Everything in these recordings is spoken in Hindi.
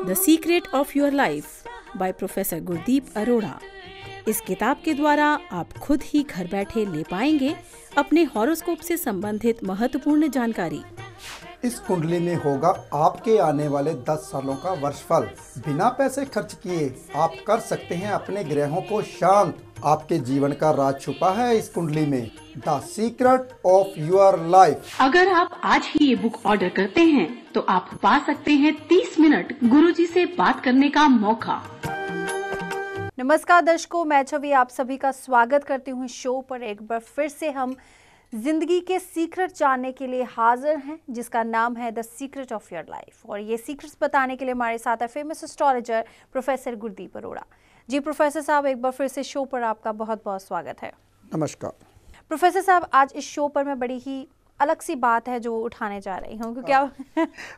The secret of your life by professor Gurdeep Arora. इस किताब के द्वारा आप खुद ही घर बैठे ले पाएंगे अपने हॉरोस्कोप से संबंधित महत्वपूर्ण जानकारी। इस कुंडली में होगा आपके आने वाले 10 सालों का वर्षफल। बिना पैसे खर्च किए आप कर सकते हैं अपने ग्रहों को शांत। आपके जीवन का राज छुपा है इस कुंडली में। The secret of your life. अगर आप आज ही ये बुक ऑर्डर करते हैं तो आप पा सकते हैं 30 मिनट गुरुजी से बात करने का मौका। नमस्कार दर्शकों, मैं छवि आप सभी का स्वागत करती हूँ शो पर। एक बार फिर से हम जिंदगी के सीक्रेट जानने के लिए हाजिर हैं, जिसका नाम है the secret of your life. और ये सीक्रेट्स बताने के लिए हमारे साथ है famous astrologer professor Gurdeep Arora ji. Professor साहब, एक बार फिर से शो पर आपका बहुत बहुत स्वागत है। नमस्कार प्रोफेसर साहब, आज इस शो पर मैं बड़ी ही अलग सी बात है जो उठाने जा रही हूँ, क्योंकि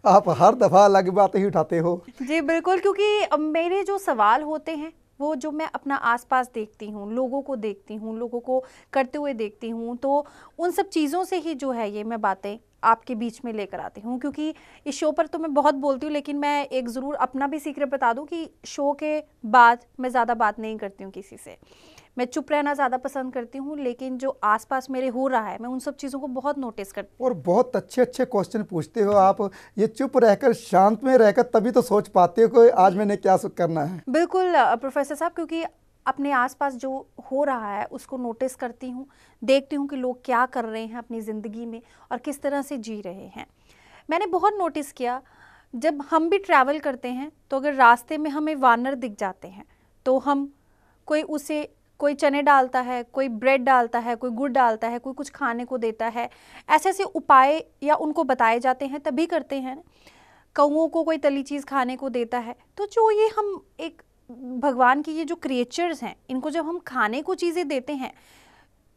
आप हर दफा अलग बातें ही उठाते हो। जी बिल्कुल, क्योंकि मेरे जो सवाल होते हैं वो जो मैं अपना आसपास देखती हूँ, लोगों को देखती हूँ, लोगों को करते हुए देखती हूँ, तो उन सब चीज़ों से ही जो है ये मैं बातें आपके बीच में लेकर आती हूँ। क्योंकि इस शो पर तो मैं बहुत बोलती हूँ, लेकिन मैं एक ज़रूर अपना भी सीक्रेट बता दूँ कि शो के बाद मैं ज़्यादा बात नहीं करती हूँ किसी से। मैं चुप रहना ज़्यादा पसंद करती हूँ, लेकिन जो आसपास मेरे हो रहा है मैं उन सब चीज़ों को बहुत नोटिस करती हूँ। और बहुत अच्छे अच्छे क्वेश्चन पूछते हो आप। ये चुप रहकर शांत में रहकर तभी तो सोच पाते हो कि आज मैंने क्या करना है। बिल्कुल प्रोफेसर साहब, क्योंकि अपने आसपास जो हो रहा है उसको नोटिस करती हूँ, देखती हूँ कि लोग क्या कर रहे हैं अपनी ज़िंदगी में और किस तरह से जी रहे हैं। मैंने बहुत नोटिस किया, जब हम भी ट्रैवल करते हैं तो अगर रास्ते में हमें वानर दिख जाते हैं तो हम कोई चने डालता है, कोई ब्रेड डालता है, कोई गुड़ डालता है, कोई कुछ खाने को देता है। ऐसे ऐसे उपाय या उनको बताए जाते हैं तभी करते हैं। कौओं को कोई तली चीज़ खाने को देता है। तो जो ये हम एक भगवान की ये जो क्रिएचर्स हैं, इनको जब हम खाने को चीज़ें देते हैं,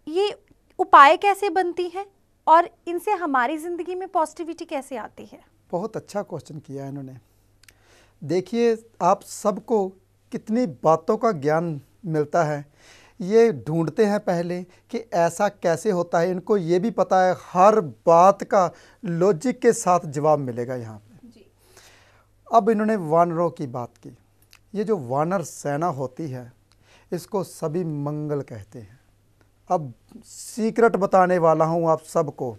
ये उपाय कैसे बनती हैं और इनसे हमारी ज़िंदगी में पॉजिटिविटी कैसे आती है? बहुत अच्छा क्वेश्चन किया है इन्होंने। देखिए, आप सबको कितनी बातों का ज्ञान मिलता है, ये ढूंढते हैं पहले कि ऐसा कैसे होता है। इनको ये भी पता है हर बात का लॉजिक के साथ जवाब मिलेगा यहाँ पे जी। अब इन्होंने वानरों की बात की। ये जो वानर सेना होती है इसको सभी मंगल कहते हैं। अब सीक्रेट बताने वाला हूँ आप सबको।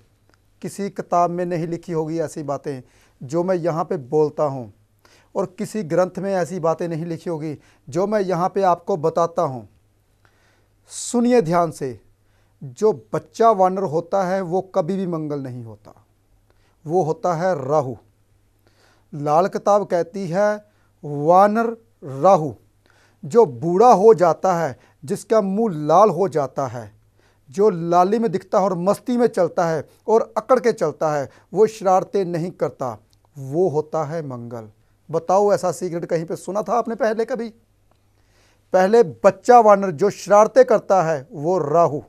किसी किताब में नहीं लिखी होगी ऐसी बातें जो मैं यहाँ पे बोलता हूँ, और किसी ग्रंथ में ऐसी बातें नहीं लिखी होगी जो मैं यहाँ पे आपको बताता हूँ। सुनिए ध्यान से। जो बच्चा वानर होता है वो कभी भी मंगल नहीं होता, वो होता है राहु। लाल किताब कहती है वानर राहु। जो बूढ़ा हो जाता है, जिसका मुंह लाल हो जाता है, जो लाली में दिखता है और मस्ती में चलता है और अकड़ के चलता है, वो शरारतें नहीं करता, वो होता है मंगल। बताओ, ऐसा सीक्रेट कहीं पे सुना था आपने पहले कभी? पहले बच्चा वानर जो शरारतें करता है वो राहु।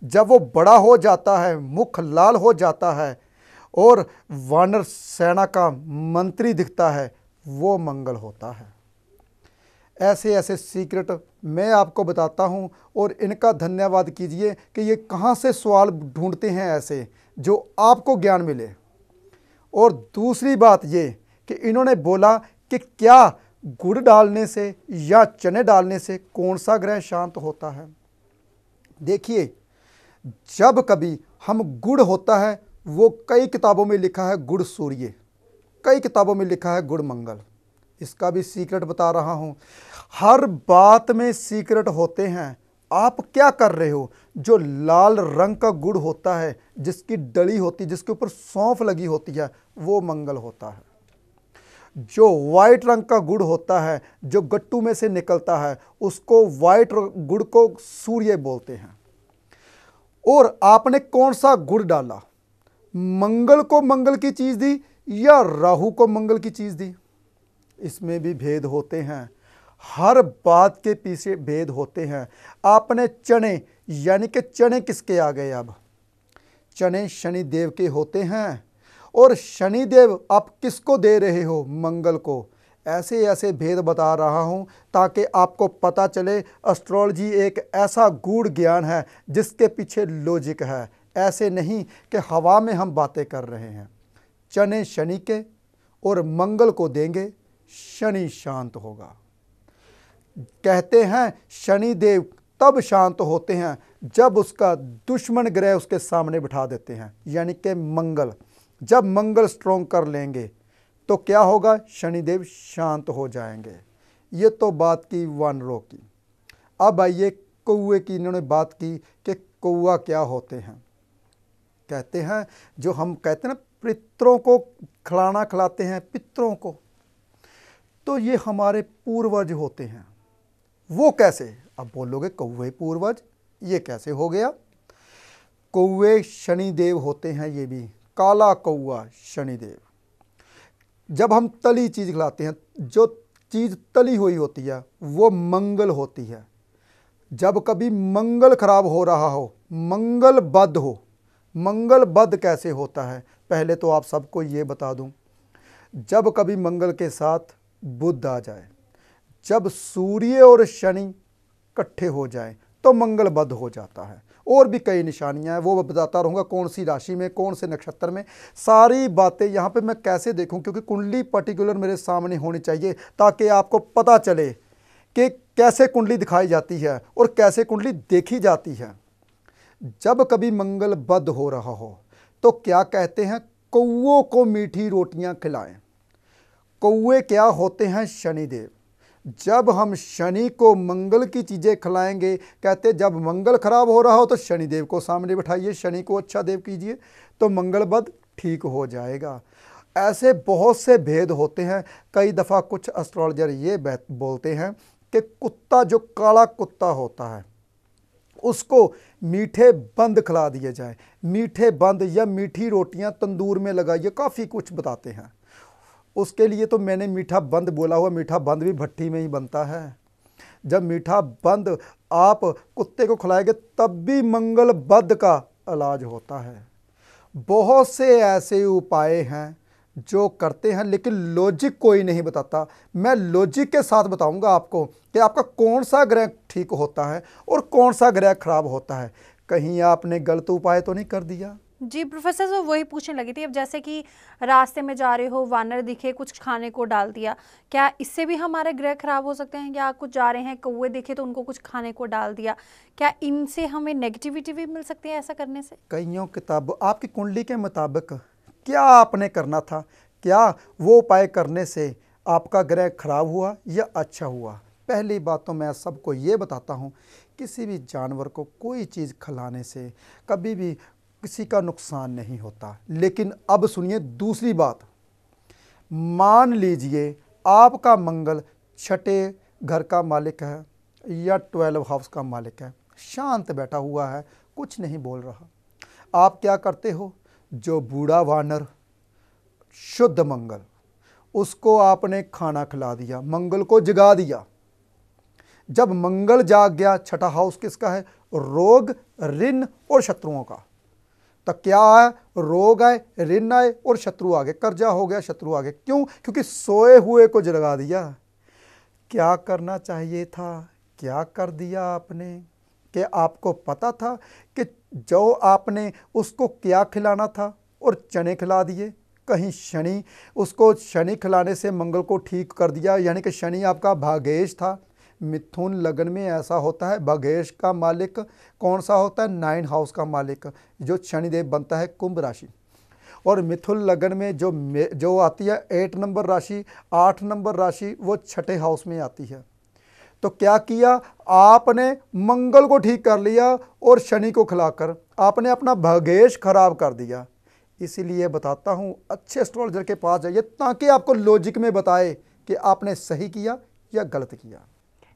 जब वो बड़ा हो जाता है, मुख लाल हो जाता है और वानर सेना का मंत्री दिखता है, वो मंगल होता है। ऐसे ऐसे सीक्रेट मैं आपको बताता हूँ, और इनका धन्यवाद कीजिए कि ये कहाँ से सवाल ढूंढते हैं ऐसे जो आपको ज्ञान मिले। और दूसरी बात ये कि इन्होंने बोला कि क्या गुड़ डालने से या चने डालने से कौन सा ग्रह शांत होता है। देखिए, जब कभी हम गुड़ होता है, वो कई किताबों में लिखा है गुड़ सूर्य, कई किताबों में लिखा है गुड़ मंगल। इसका भी सीक्रेट बता रहा हूँ। हर बात में सीक्रेट होते हैं। आप क्या कर रहे हो? जो लाल रंग का गुड़ होता है, जिसकी डली होती है, जिसके ऊपर सौंफ लगी होती है, वो मंगल होता है। जो वाइट रंग का गुड़ होता है, जो गट्टू में से निकलता है, उसको वाइट गुड़ को सूर्य बोलते हैं। और आपने कौन सा गुड़ डाला? मंगल को मंगल की चीज़ दी या राहु को मंगल की चीज़ दी? इसमें भी भेद होते हैं। हर बात के पीछे भेद होते हैं। आपने चने, यानी कि चने किसके आ गए? अब चने शनि देव के होते हैं, और शनि देव आप किसको दे रहे हो? मंगल को। ऐसे ऐसे भेद बता रहा हूँ ताकि आपको पता चले एस्ट्रोलॉजी एक ऐसा गूढ़ ज्ञान है जिसके पीछे लॉजिक है। ऐसे नहीं कि हवा में हम बातें कर रहे हैं। चने शनि के और मंगल को देंगे, शनि शांत होगा। कहते हैं शनि देव तब शांत होते हैं जब उसका दुश्मन ग्रह उसके सामने बिठा देते हैं, यानी कि मंगल। जब मंगल स्ट्रोंग कर लेंगे तो क्या होगा, शनिदेव शांत हो जाएंगे। ये तो बात की वानरों की। अब आइए कौवे की, इन्होंने बात की कि कौवा क्या होते हैं। कहते हैं जो हम कहते हैं ना पितरों को खिलाना खिलाते हैं, पितरों को, तो ये हमारे पूर्वज होते हैं। वो कैसे? अब बोलोगे कौवे पूर्वज, ये कैसे हो गया? कौवे शनिदेव होते हैं, ये भी काला कौवा शनिदेव। जब हम तली चीज़ खिलाते हैं, जो चीज़ तली हुई होती है वो मंगल होती है। जब कभी मंगल खराब हो रहा हो, मंगल बद हो, मंगल बद कैसे होता है, पहले तो आप सबको ये बता दूं, जब कभी मंगल के साथ बुध आ जाए, जब सूर्य और शनि इकट्ठे हो जाए तो मंगल बद हो जाता है। और भी कई निशानियां हैं, वो बताता रहूँगा कौन सी राशि में, कौन से नक्षत्र में, सारी बातें यहाँ पे मैं कैसे देखूँ, क्योंकि कुंडली पर्टिकुलर मेरे सामने होनी चाहिए ताकि आपको पता चले कि कैसे कुंडली दिखाई जाती है और कैसे कुंडली देखी जाती है। जब कभी मंगल बद हो रहा हो तो क्या कहते हैं, कौवों को मीठी रोटियां खिलाएं। कौवे क्या होते हैं, शनिदेव। जब हम शनि को मंगल की चीज़ें खिलाएंगे, कहते जब मंगल खराब हो रहा हो तो शनिदेव को सामने बिठाइए, शनि को अच्छा देव कीजिए तो मंगल बद ठीक हो जाएगा। ऐसे बहुत से भेद होते हैं। कई दफ़ा कुछ एस्ट्रोलॉजर ये बोलते हैं कि कुत्ता, जो काला कुत्ता होता है, उसको मीठे बंद खिला दिए जाए, मीठे बंद या मीठी रोटियां तंदूर में लगाइए, काफ़ी कुछ बताते हैं। उसके लिए तो मैंने मीठा बंद बोला हुआ, मीठा बंद भी भट्टी में ही बनता है। जब मीठा बंद आप कुत्ते को खिलाएंगे तब भी मंगल बद का इलाज होता है। बहुत से ऐसे उपाय हैं जो करते हैं, लेकिन लॉजिक कोई नहीं बताता। मैं लॉजिक के साथ बताऊंगा आपको कि आपका कौन सा ग्रह ठीक होता है और कौन सा ग्रह खराब होता है। कहीं आपने गलत उपाय तो नहीं कर दिया? जी प्रोफेसर, तो वही पूछने लगी थी। अब जैसे कि रास्ते में जा रहे हो, वानर दिखे, कुछ खाने को डाल दिया, क्या इससे भी हमारे ग्रह खराब हो सकते हैं? या कुछ जा रहे हैं, कौवे दिखे तो उनको कुछ खाने को डाल दिया, क्या इनसे हमें नेगेटिविटी भी मिल सकती है ऐसा करने से? कईयों किताब आपकी कुंडली के मुताबिक क्या आपने करना था, क्या वो उपाय करने से आपका ग्रह खराब हुआ या अच्छा हुआ? पहली बात तो मैं सबको ये बताता हूँ, किसी भी जानवर को कोई चीज़ खिलाने से कभी भी किसी का नुकसान नहीं होता। लेकिन अब सुनिए दूसरी बात, मान लीजिए आपका मंगल छठे घर का मालिक है या 12 हाउस का मालिक है, शांत बैठा हुआ है, कुछ नहीं बोल रहा। आप क्या करते हो, जो बूढ़ा वानर शुद्ध मंगल, उसको आपने खाना खिला दिया, मंगल को जगा दिया। जब मंगल जाग गया, छठा हाउस किसका है, रोग, ऋण और शत्रुओं का, तो क्या आया, रोग आए, ऋण आए और शत्रु आ गए, कर्जा हो गया, शत्रु आ गए। क्यों? क्योंकि सोए हुए को जगा दिया। क्या करना चाहिए था, क्या कर दिया आपने? कि आपको पता था कि जो आपने उसको क्या खिलाना था और चने खिला दिए। कहीं शनि, उसको शनि खिलाने से मंगल को ठीक कर दिया, यानी कि शनि आपका भाग्येश था। मिथुन लगन में ऐसा होता है, भाग्येश का मालिक कौन सा होता है, 9 हाउस का मालिक जो शनिदेव बनता है, कुंभ राशि। और मिथुन लगन में जो आती है 8 नंबर राशि, 8 नंबर राशि, वो छठे हाउस में आती है। तो क्या किया आपने, मंगल को ठीक कर लिया और शनि को खिलाकर आपने अपना भाग्येश खराब कर दिया। इसीलिए बताता हूँ, अच्छे एस्ट्रोलॉजर के पास जाइए ताकि आपको लॉजिक में बताए कि आपने सही किया या गलत किया।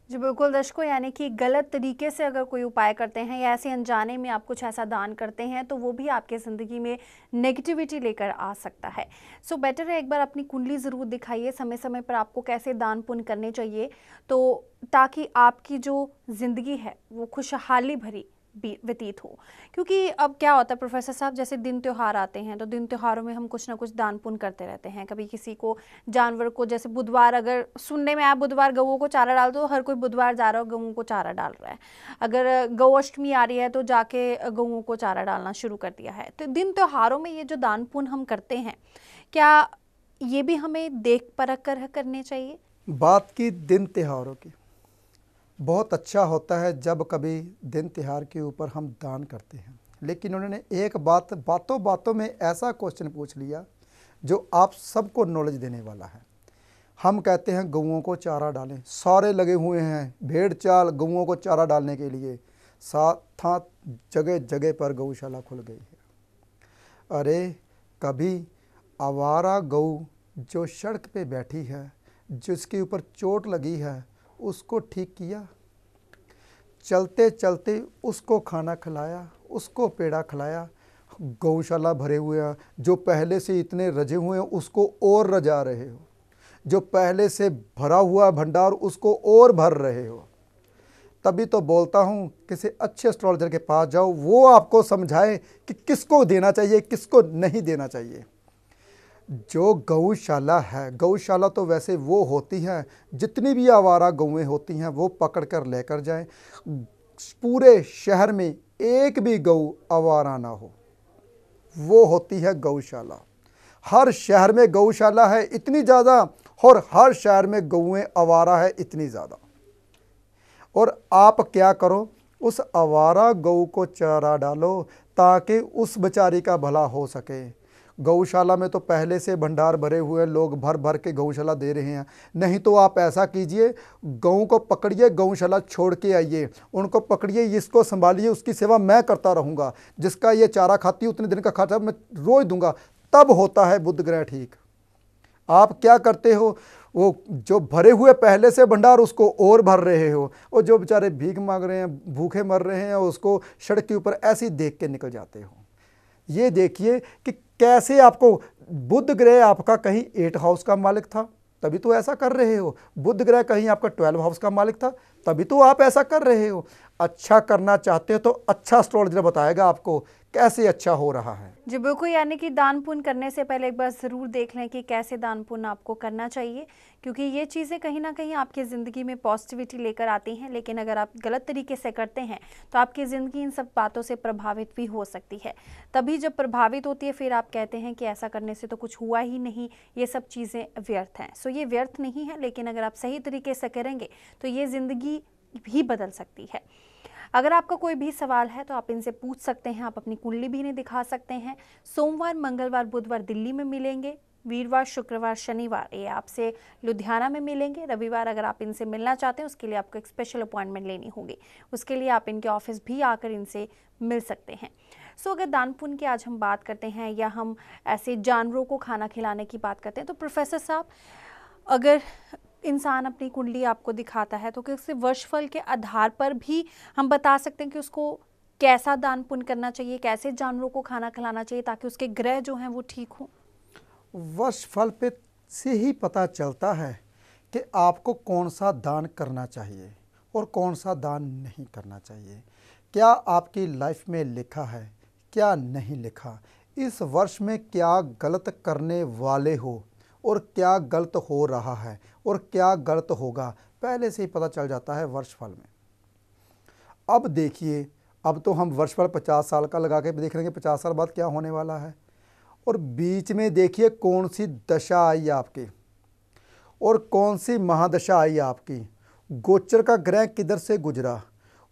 जी बिल्कुल दर्शकों, यानी कि गलत तरीके से अगर कोई उपाय करते हैं या ऐसे अनजाने में आप कुछ ऐसा दान करते हैं तो वो भी आपके ज़िंदगी में नेगेटिविटी लेकर आ सकता है। सो बेटर है एक बार अपनी कुंडली ज़रूर दिखाइए, समय समय पर आपको कैसे दान पुण्य करने चाहिए, तो ताकि आपकी जो ज़िंदगी है वो खुशहाली भरी व्यतीत हो। क्योंकि अब क्या होता है प्रोफेसर साहब, जैसे दिन त्यौहार आते हैं तो दिन त्योहारों में हम कुछ ना कुछ दान पुण्य करते रहते हैं। कभी किसी को जानवर को, जैसे बुधवार, अगर सुनने में आया बुधवार गऊओं को चारा डाल दो, हर कोई बुधवार जा रहा हो गऊओं को चारा डाल रहा है। अगर गौ अष्टमी आ रही है तो जाके गऊओं को चारा डालना शुरू कर दिया है। तो दिन त्योहारों में ये जो दान पुण्य हम करते हैं, क्या ये भी हमें देख परख कर करने चाहिए? बात की दिन त्योहारों की, बहुत अच्छा होता है जब कभी दिन त्योहार के ऊपर हम दान करते हैं, लेकिन उन्होंने एक बात बातों बातों में ऐसा क्वेश्चन पूछ लिया जो आप सबको नॉलेज देने वाला है। हम कहते हैं गऊओं को चारा डालें, सारे लगे हुए हैं भेड़ चाल गऊओं को चारा डालने के लिए, साथ जगह जगह पर गौशाला खुल गई है। अरे कभी आवारा गऊ जो सड़क पे बैठी है, जिसके ऊपर चोट लगी है, उसको ठीक किया, चलते चलते उसको खाना खिलाया, उसको पेड़ा खिलाया। गौशाला भरे हुए हैं, जो पहले से इतने रजे हुए हैं उसको और रजा रहे हो, जो पहले से भरा हुआ भंडार उसको और भर रहे हो। तभी तो बोलता हूँ किसी अच्छे एस्ट्रोलॉजर के पास जाओ, वो आपको समझाए कि किसको देना चाहिए किसको नहीं देना चाहिए। जो गौशाला है, गौशाला तो वैसे वो होती है जितनी भी आवारा गौएं होती हैं वो पकड़ कर लेकर जाएं, पूरे शहर में एक भी गऊ आवारा ना हो, वो होती है गौशाला। हर शहर में गौशाला है इतनी ज़्यादा, और हर शहर में गौएं आवारा है इतनी ज़्यादा। और आप क्या करो, उस आवारा गऊ को चारा डालो ताकि उस बेचारी का भला हो सके। गौशाला में तो पहले से भंडार भरे हुए लोग भर भर के गौशाला दे रहे हैं। नहीं तो आप ऐसा कीजिए, गऊ को पकड़िए, गौशाला छोड़ के आइए, उनको पकड़िए, इसको संभालिए, उसकी सेवा मैं करता रहूँगा, जिसका ये चारा खाती उतने दिन का खर्चा मैं रोज दूंगा, तब होता है बुध ग्रह ठीक। आप क्या करते हो, वो जो भरे हुए पहले से भंडार उसको और भर रहे हो, और जो बेचारे भीख मांग रहे हैं, भूखे मर रहे हैं, उसको सड़क के ऊपर ऐसे ही देख के निकल जाते हो। ये देखिए कि कैसे आपको बुध ग्रह आपका कहीं 8 हाउस का मालिक था तभी तो ऐसा कर रहे हो, बुध ग्रह कहीं आपका 12 हाउस का मालिक था तभी तो आप ऐसा कर रहे हो। अच्छा करना चाहते हो तो अच्छा एस्ट्रोलॉजर बताएगा आपको कैसे अच्छा हो रहा है। जी बिल्कुल, यानी कि दान पुण्य करने से पहले एक बार ज़रूर देख लें कि कैसे दान पुण्य आपको करना चाहिए, क्योंकि ये चीज़ें कहीं ना कहीं आपकी ज़िंदगी में पॉजिटिविटी लेकर आती हैं। लेकिन अगर आप गलत तरीके से करते हैं तो आपकी ज़िंदगी इन सब बातों से प्रभावित भी हो सकती है। तभी जब प्रभावित होती है फिर आप कहते हैं कि ऐसा करने से तो कुछ हुआ ही नहीं, ये सब चीज़ें व्यर्थ हैं। सो ये व्यर्थ नहीं है, लेकिन अगर आप सही तरीके से करेंगे तो ये ज़िंदगी भी बदल सकती है। अगर आपका कोई भी सवाल है तो आप इनसे पूछ सकते हैं, आप अपनी कुंडली भी इन्हें दिखा सकते हैं। सोमवार, मंगलवार, बुधवार दिल्ली में मिलेंगे, वीरवार, शुक्रवार, शनिवार ये आपसे लुधियाना में मिलेंगे। रविवार अगर आप इनसे मिलना चाहते हैं उसके लिए आपको एक स्पेशल अपॉइंटमेंट लेनी होगी, उसके लिए आप इनके ऑफिस भी आकर इनसे मिल सकते हैं। सो अगर दान पुण्य की आज हम बात करते हैं या हम ऐसे जानवरों को खाना खिलाने की बात करते हैं, तो प्रोफेसर साहब, अगर इंसान अपनी कुंडली आपको दिखाता है तो क्या उससे वर्षफल के आधार पर भी हम बता सकते हैं कि उसको कैसा दान पुण्य करना चाहिए, कैसे जानवरों को खाना खिलाना चाहिए ताकि उसके ग्रह जो हैं वो ठीक हों? वर्षफल पे से ही पता चलता है कि आपको कौन सा दान करना चाहिए और कौन सा दान नहीं करना चाहिए। क्या आपकी लाइफ में लिखा है, क्या नहीं लिखा, इस वर्ष में क्या गलत करने वाले हो और क्या गलत हो रहा है और क्या गलत होगा, पहले से ही पता चल जाता है वर्षफल में। अब देखिए, अब तो हम वर्षफल 50 साल का लगा के देख लेंगे 50 साल बाद क्या होने वाला है, और बीच में देखिए कौन सी दशा आई आपकी और कौन सी महादशा आई आपकी। गोचर का ग्रह किधर से गुजरा,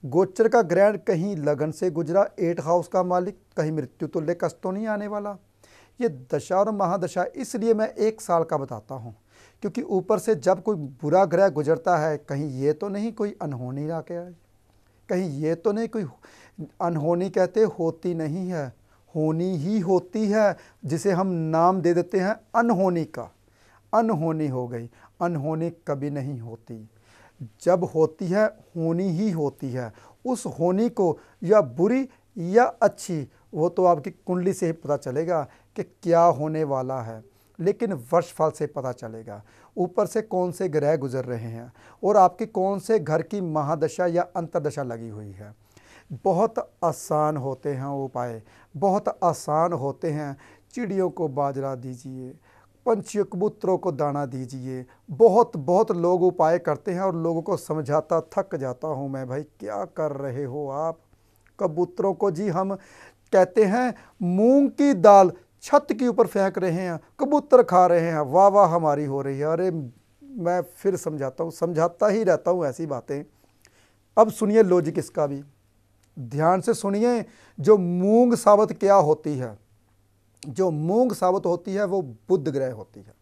गोचर का ग्रह कहीं लगन से गुजरा, 8 हाउस का मालिक, कहीं मृत्यु तुल्य कष्ट तो नहीं आने वाला। ये दशा और महादशा इसलिए मैं 1 साल का बताता हूँ क्योंकि ऊपर से जब कोई बुरा ग्रह गुजरता है, कहीं ये तो नहीं कोई अनहोनी आके आए, कहीं ये तो नहीं कोई अनहोनी कहते होती नहीं है, होनी ही होती है, जिसे हम नाम दे देते हैं अनहोनी का। अनहोनी हो गई, अनहोनी कभी नहीं होती, जब होती है होनी ही होती है। उस होनी को या बुरी या अच्छी वो तो आपकी कुंडली से ही पता चलेगा कि क्या होने वाला है, लेकिन वर्षफल से पता चलेगा ऊपर से कौन से ग्रह गुजर रहे हैं और आपके कौन से घर की महादशा या अंतरदशा लगी हुई है। बहुत आसान होते हैं उपाय, बहुत आसान होते हैं। चिड़ियों को बाजरा दीजिए, पंछियों कबूतरों को दाना दीजिए, बहुत बहुत लोग उपाय करते हैं और लोगों को समझाता थक जाता हूँ मैं, भाई क्या कर रहे हो आप। कबूतरों को जी हम कहते हैं मूंग की दाल छत के ऊपर फेंक रहे हैं, कबूतर खा रहे हैं, वाह वाह हमारी हो रही है। अरे मैं फिर समझाता हूँ, समझाता ही रहता हूँ ऐसी बातें। अब सुनिए लॉजिक इसका भी, ध्यान से सुनिए। जो मूंग साबत क्या होती है, जो मूंग साबत होती है वो बुध ग्रह होती है।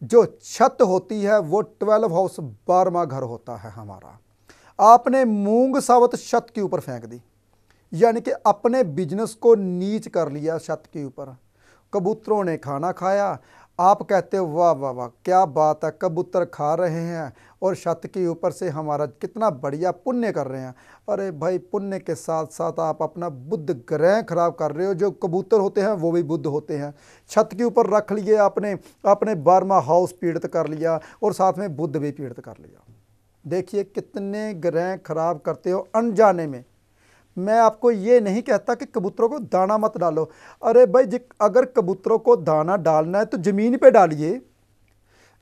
जो छत होती है वो 12 हाउस 12वां घर होता है हमारा। आपने मूंग साबत छत के ऊपर फेंक दी, यानी कि अपने बिजनेस को नीच कर लिया छत के ऊपर। कबूतरों ने खाना खाया, आप कहते हो वाह वाह वाह क्या बात है, कबूतर खा रहे हैं और छत के ऊपर से हमारा कितना बढ़िया पुण्य कर रहे हैं। अरे भाई, पुण्य के साथ साथ आप अपना बुध ग्रह खराब कर रहे हो। जो कबूतर होते हैं वो भी बुध होते हैं। छत के ऊपर रख लिए आपने, अपने 12वां हाउस पीड़ित कर लिया और साथ में बुध भी पीड़ित कर लिया। देखिए कितने ग्रह खराब करते हो अनजाने में। मैं आपको ये नहीं कहता कि कबूतरों को दाना मत डालो। अरे भाई, अगर कबूतरों को दाना डालना है तो ज़मीन पे डालिए।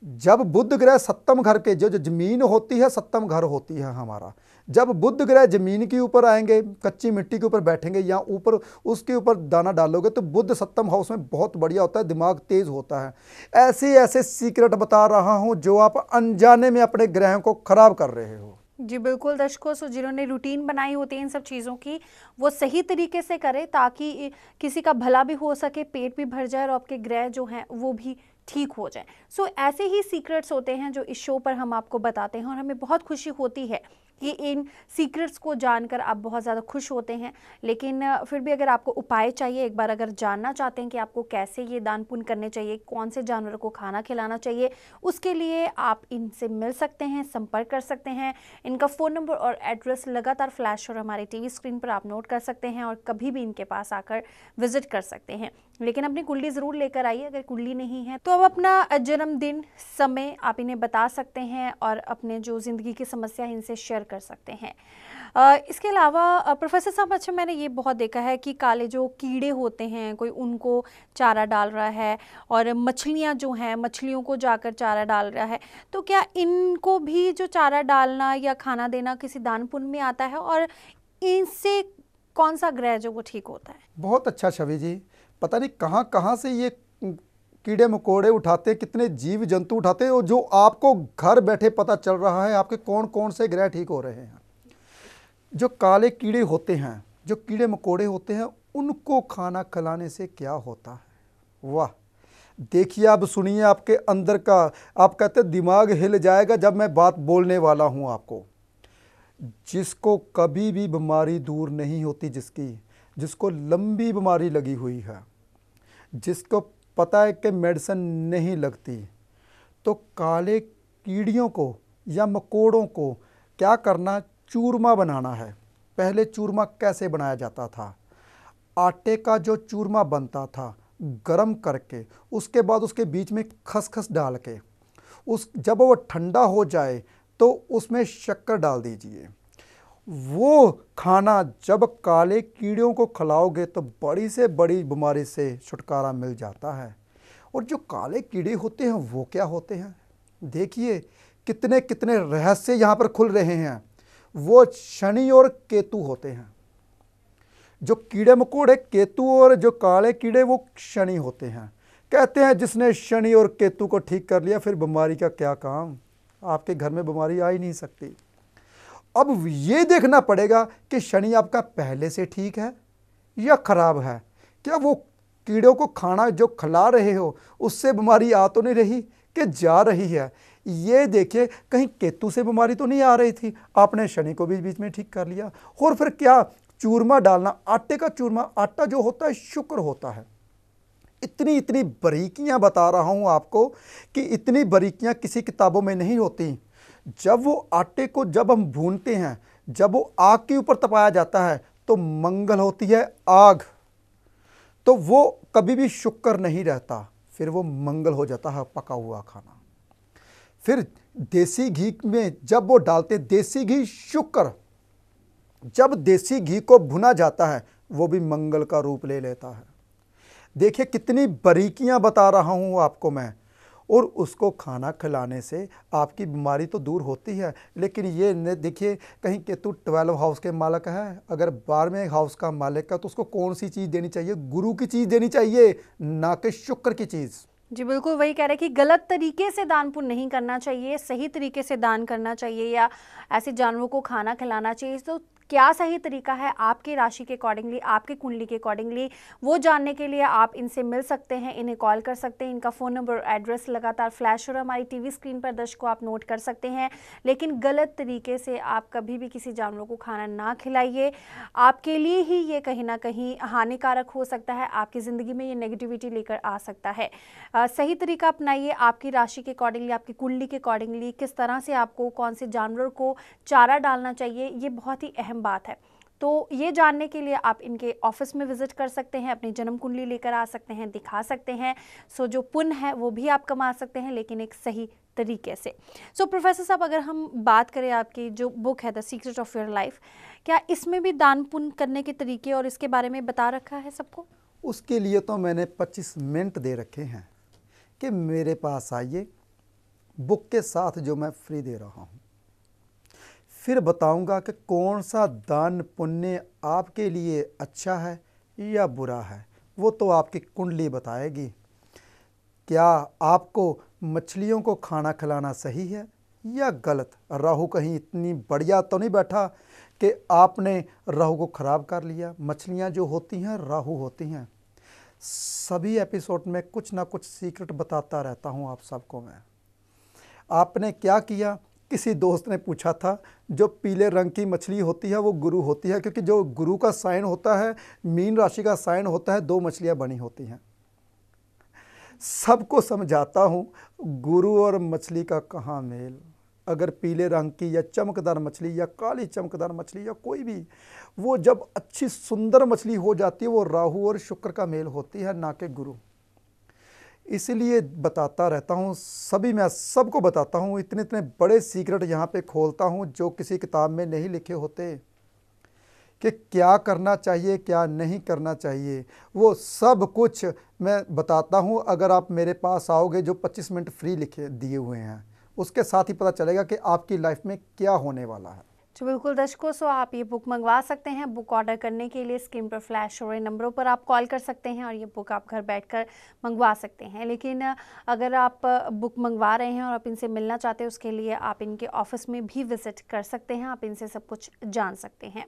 जब बुध ग्रह सप्तम घर के, जो ज़मीन होती है सप्तम घर होती है हमारा, जब बुध ग्रह ज़मीन के ऊपर आएंगे, कच्ची मिट्टी के ऊपर बैठेंगे या ऊपर उसके ऊपर दाना डालोगे तो बुध सप्तम हाउस में बहुत बढ़िया होता है, दिमाग तेज होता है। ऐसे ऐसे सीक्रेट बता रहा हूँ जो आप अनजाने में अपने ग्रहों को खराब कर रहे हो। जी बिल्कुल दर्शकों, सो जिन्होंने रूटीन बनाई होती है इन सब चीज़ों की, वो सही तरीके से करें ताकि किसी का भला भी हो सके, पेट भी भर जाए और आपके ग्रह जो हैं वो भी ठीक हो जाए। सो ऐसे ही सीक्रेट्स होते हैं जो इस शो पर हम आपको बताते हैं और हमें बहुत खुशी होती है कि इन सीक्रेट्स को जानकर आप बहुत ज़्यादा खुश होते हैं। लेकिन फिर भी अगर आपको उपाय चाहिए, एक बार अगर जानना चाहते हैं कि आपको कैसे ये दान पुण्य करने चाहिए, कौन से जानवर को खाना खिलाना चाहिए, उसके लिए आप इनसे मिल सकते हैं, संपर्क कर सकते हैं। इनका फ़ोन नंबर और एड्रेस लगातार फ्लैश और हमारे टीवी स्क्रीन पर आप नोट कर सकते हैं और कभी भी इनके पास आकर विजिट कर सकते हैं। लेकिन अपनी कुंडली ज़रूर लेकर आइए। अगर कुंडली नहीं है तो अब अपना जन्मदिन, समय आप इन्हें बता सकते हैं और अपने जो ज़िंदगी की समस्या है इनसे शेयर कर सकते हैं। इसके अलावा प्रोफेसर साहब, अच्छा मैंने ये बहुत देखा है कि काले जो कीड़े होते हैं, कोई उनको चारा डाल रहा है और मछलियाँ जो हैं, मछलियों को जाकर चारा डाल रहा है, तो क्या इनको भी जो चारा डालना या खाना देना किसी दान पुण्य में आता है और इनसे कौन सा ग्रह जो वो ठीक होता है? बहुत अच्छा छवि जी, पता नहीं कहाँ कहाँ से ये कीड़े मकोड़े उठाते, कितने जीव जंतु उठाते और जो आपको घर बैठे पता चल रहा है आपके कौन कौन से ग्रह ठीक हो रहे हैं। जो काले कीड़े होते हैं, जो कीड़े मकोड़े होते हैं, उनको खाना खिलाने से क्या होता है। वाह, देखिए अब सुनिए, आपके अंदर का, आप कहते दिमाग हिल जाएगा जब मैं बात बोलने वाला हूँ आपको। जिसको कभी भी बीमारी दूर नहीं होती, जिसको लंबी बीमारी लगी हुई है, जिसको पता है कि मेडिसिन नहीं लगती, तो काले कीड़ियों को या मकोड़ों को क्या करना, चूरमा बनाना है। पहले चूरमा कैसे बनाया जाता था, आटे का जो चूरमा बनता था गरम करके, उसके बाद उसके बीच में खसखस डाल के, जब वो ठंडा हो जाए तो उसमें शक्कर डाल दीजिए। वो खाना जब काले कीड़ों को खिलाओगे तो बड़ी से बड़ी बीमारी से छुटकारा मिल जाता है। और जो काले कीड़े होते हैं वो क्या होते हैं, देखिए कितने कितने रहस्य यहाँ पर खुल रहे हैं। वो शनि और केतु होते हैं। जो कीड़े मकोड़े केतु और जो काले कीड़े वो शनि होते हैं। कहते हैं जिसने शनि और केतु को ठीक कर लिया फिर बीमारी का क्या काम, आपके घर में बीमारी आ ही नहीं सकती। अब ये देखना पड़ेगा कि शनि आपका पहले से ठीक है या खराब है। क्या वो कीड़ों को खाना जो खिला रहे हो उससे बीमारी आ तो नहीं रही कि जा रही है। ये देखिए कहीं केतु से बीमारी तो नहीं आ रही थी, आपने शनि को बीच में ठीक कर लिया। और फिर क्या चूरमा डालना, आटे का चूरमा, आटा जो होता है शुक्र होता है। इतनी इतनी बारीकियां बता रहा हूं आपको कि इतनी बारीकियां किसी किताबों में नहीं होती। जब वो आटे को जब हम भूनते हैं, जब वो आग के ऊपर तपाया जाता है तो मंगल होती है आग, तो वो कभी भी शुक्र नहीं रहता, फिर वो मंगल हो जाता है पका हुआ खाना। फिर देसी घी में जब वो डालते, देसी घी शुक्र, जब देसी घी को भुना जाता है वो भी मंगल का रूप ले लेता है। देखिए कितनी बारीकियां बता रहा हूं आपको मैं। और उसको खाना खिलाने से आपकी बीमारी तो दूर होती है। लेकिन ये न देखिए, कहीं केतु 12 हाउस के मालिक है, अगर 12वें हाउस का मालिक है तो उसको कौन सी चीज़ देनी चाहिए? गुरु की चीज़ देनी चाहिए, ना कि शुक्र की चीज़। जी बिल्कुल, वही कह रहे हैं कि गलत तरीके से दान पुण्य नहीं करना चाहिए, सही तरीके से दान करना चाहिए या ऐसे जानवरों को खाना खिलाना चाहिए। तो क्या सही तरीका है आपकी राशि के अकॉर्डिंगली, आपकी कुंडली के अकॉर्डिंगली, वो जानने के लिए आप इनसे मिल सकते हैं, इन्हें कॉल कर सकते हैं। इनका फ़ोन नंबर और एड्रेस लगातार फ्लैश हो रहा है हमारी टीवी स्क्रीन पर, दर्शकों आप नोट कर सकते हैं। लेकिन गलत तरीके से आप कभी भी किसी जानवर को खाना ना खिलाइए, आपके लिए ही ये कहीं ना कहीं हानिकारक हो सकता है, आपकी ज़िंदगी में ये नेगेटिविटी लेकर आ सकता है। सही तरीका अपनाइए, आपकी राशि के अकॉर्डिंगली, आपकी कुंडली के अकॉर्डिंगली किस तरह से आपको कौन से जानवर को चारा डालना चाहिए, ये बहुत ही अहम बात है। तो ये जानने के लिए आप इनके ऑफिस में विजिट कर सकते हैं, अपनी जन्म कुंडली लेकर आ सकते हैं, दिखा सकते हैं। सो जो पुण्य है वो भी आप कमा सकते हैं, लेकिन एक सही तरीके से। सो प्रोफेसर साहब, अगर हम बात करें आपकी जो बुक है the secret of your life, क्या इसमें भी दान पुण्य करने के तरीके और इसके बारे में बता रखा है सबको? उसके लिए तो मैंने 25 मिनट दे रखे हैं कि मेरे पास आइए, बुक के साथ जो मैं फ्री दे रहा हूँ। फिर बताऊंगा कि कौन सा दान पुण्य आपके लिए अच्छा है या बुरा है, वो तो आपकी कुंडली बताएगी। क्या आपको मछलियों को खाना खिलाना सही है या गलत? राहु कहीं इतनी बढ़िया तो नहीं बैठा कि आपने राहु को ख़राब कर लिया। मछलियाँ जो होती हैं राहु होती हैं। सभी एपिसोड में कुछ ना कुछ सीक्रेट बताता रहता हूँ आप सबको मैं। आपने क्या किया? किसी दोस्त ने पूछा था, जो पीले रंग की मछली होती है वो गुरु होती है, क्योंकि जो गुरु का साइन होता है, मीन राशि का साइन होता है, 2 मछलियाँ बनी होती हैं। सबको समझाता हूँ गुरु और मछली का कहाँ मेल। अगर पीले रंग की या चमकदार मछली या काली चमकदार मछली या कोई भी, वो जब अच्छी सुंदर मछली हो जाती है वो राहु और शुक्र का मेल होती है, ना कि गुरु। इसलिए बताता रहता हूँ, मैं सबको बताता हूँ। इतने इतने बड़े सीक्रेट यहाँ पे खोलता हूँ जो किसी किताब में नहीं लिखे होते, कि क्या करना चाहिए क्या नहीं करना चाहिए, वो सब कुछ मैं बताता हूँ। अगर आप मेरे पास आओगे, जो 25 मिनट फ्री लिखे दिए हुए हैं, उसके साथ ही पता चलेगा कि आपकी लाइफ में क्या होने वाला है। तो बिल्कुल दर्शकों, सो आप ये बुक मंगवा सकते हैं। बुक ऑर्डर करने के लिए स्क्रीन पर फ्लैश हो रहे नंबरों पर आप कॉल कर सकते हैं और ये बुक आप घर बैठकर मंगवा सकते हैं। लेकिन अगर आप बुक मंगवा रहे हैं और आप इनसे मिलना चाहते हैं, उसके लिए आप इनके ऑफिस में भी विजिट कर सकते हैं, आप इनसे सब कुछ जान सकते हैं।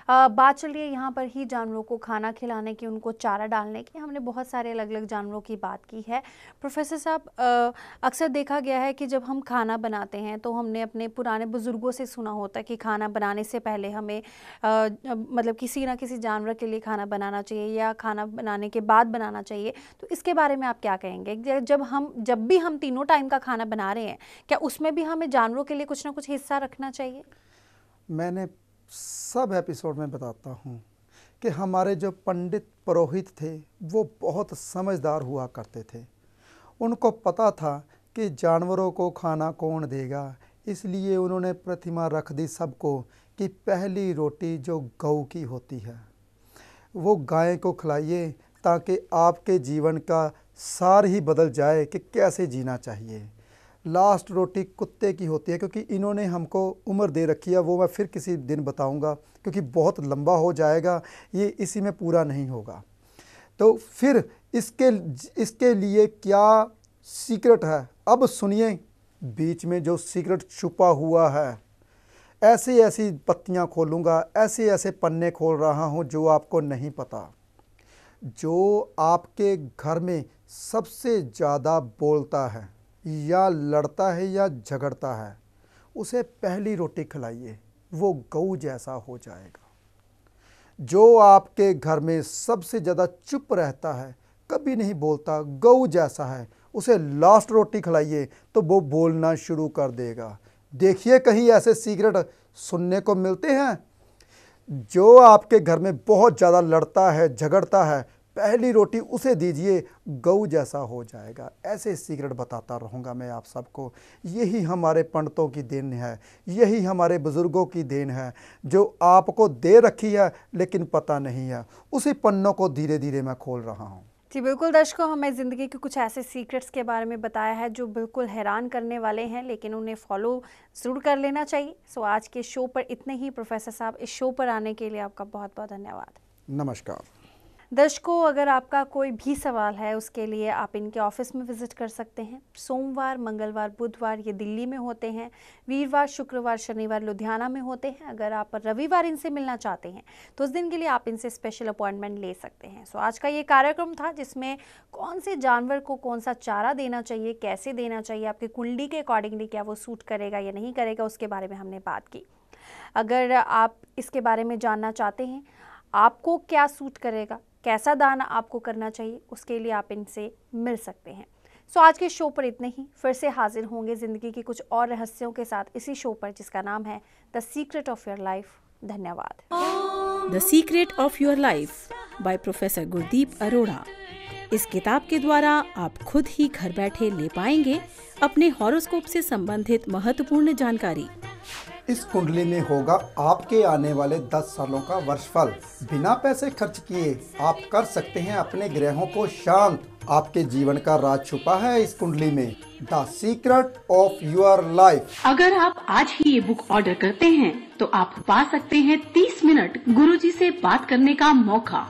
बात चलिए यहाँ पर ही जानवरों को खाना खिलाने की, उनको चारा डालने की। हमने बहुत सारे अलग अलग जानवरों की बात की है। प्रोफेसर साहब, अक्सर देखा गया है कि जब हम खाना बनाते हैं तो हमने अपने पुराने बुज़ुर्गों से सुना होता है कि खाना बनाने से पहले हमें मतलब किसी ना किसी जानवर के लिए खाना बनाना चाहिए या खाना बनाने के बाद बनाना चाहिए। तो इसके बारे में आप क्या कहेंगे? जब भी हम तीनों टाइम का खाना बना रहे हैं, क्या उसमें भी हमें जानवरों के लिए कुछ ना कुछ हिस्सा रखना चाहिए? मैंने सब एपिसोड में बताता हूँ कि हमारे जो पंडित पुरोहित थे वो बहुत समझदार हुआ करते थे। उनको पता था कि जानवरों को खाना कौन देगा, इसलिए उन्होंने प्रतिमा रख दी सबको कि पहली रोटी जो गौ की होती है वो गाय को खिलाइए, ताकि आपके जीवन का सार ही बदल जाए कि कैसे जीना चाहिए। लास्ट रोटी कुत्ते की होती है, क्योंकि इन्होंने हमको उम्र दे रखी है, वो मैं फिर किसी दिन बताऊंगा क्योंकि बहुत लंबा हो जाएगा, ये इसी में पूरा नहीं होगा। तो फिर इसके लिए क्या सीक्रेट है, अब सुनिए। बीच में जो सीक्रेट छुपा हुआ है, ऐसी ऐसी पत्तियां खोलूँगा, ऐसे ऐसे पन्ने खोल रहा हूँ जो आपको नहीं पता। जो आपके घर में सबसे ज़्यादा बोलता है या लड़ता है या झगड़ता है, उसे पहली रोटी खिलाइए, वो गऊ जैसा हो जाएगा। जो आपके घर में सबसे ज़्यादा चुप रहता है, कभी नहीं बोलता, गऊ जैसा है, उसे लास्ट रोटी खिलाइए तो वो बोलना शुरू कर देगा। देखिए कहीं ऐसे सीक्रेट सुनने को मिलते हैं। जो आपके घर में बहुत ज़्यादा लड़ता है, झगड़ता है, पहली रोटी उसे दीजिए, गऊ जैसा हो जाएगा। ऐसे सीक्रेट बताता रहूँगा मैं आप सबको। यही हमारे पंडितों की देन है, यही हमारे बुज़ुर्गों की देन है, जो आपको दे रखी है लेकिन पता नहीं है। उसी पन्नों को धीरे धीरे मैं खोल रहा हूँ। जी बिल्कुल दर्शकों, हमें ज़िंदगी के कुछ ऐसे सीक्रेट्स के बारे में बताया है जो बिल्कुल हैरान करने वाले हैं, लेकिन उन्हें फॉलो ज़रूर कर लेना चाहिए। सो आज के शो पर इतने ही। प्रोफेसर साहब, इस शो पर आने के लिए आपका बहुत बहुत धन्यवाद। नमस्कार। दर्शकों, अगर आपका कोई भी सवाल है उसके लिए आप इनके ऑफिस में विजिट कर सकते हैं। सोमवार, मंगलवार, बुधवार ये दिल्ली में होते हैं। वीरवार, शुक्रवार, शनिवार लुधियाना में होते हैं। अगर आप रविवार इनसे मिलना चाहते हैं तो उस दिन के लिए आप इनसे स्पेशल अपॉइंटमेंट ले सकते हैं। सो आज का ये कार्यक्रम था जिसमें कौन से जानवर को कौन सा चारा देना चाहिए, कैसे देना चाहिए, आपकी कुंडली के अकॉर्डिंगली क्या वो सूट करेगा या नहीं करेगा, उसके बारे में हमने बात की। अगर आप इसके बारे में जानना चाहते हैं आपको क्या सूट करेगा, कैसा दाना आपको करना चाहिए, उसके लिए आप इनसे मिल सकते हैं। सो आज के शो पर इतने ही। फिर से हाजिर होंगे ज़िंदगी के कुछ और रहस्यों के साथ इसी शो पर जिसका नाम है the secret of your life. धन्यवाद। The secret of your life by professor Gurdeep Arora. इस किताब के द्वारा आप खुद ही घर बैठे ले पाएंगे अपने हॉरोस्कोप से संबंधित महत्वपूर्ण जानकारी। इस कुंडली में होगा आपके आने वाले 10 सालों का वर्षफल। बिना पैसे खर्च किए आप कर सकते हैं अपने ग्रहों को शांत। आपके जीवन का राज छुपा है इस कुंडली में। The secret of your life. अगर आप आज ही ये बुक ऑर्डर करते हैं तो आप पा सकते हैं 30 मिनट गुरुजी से बात करने का मौका।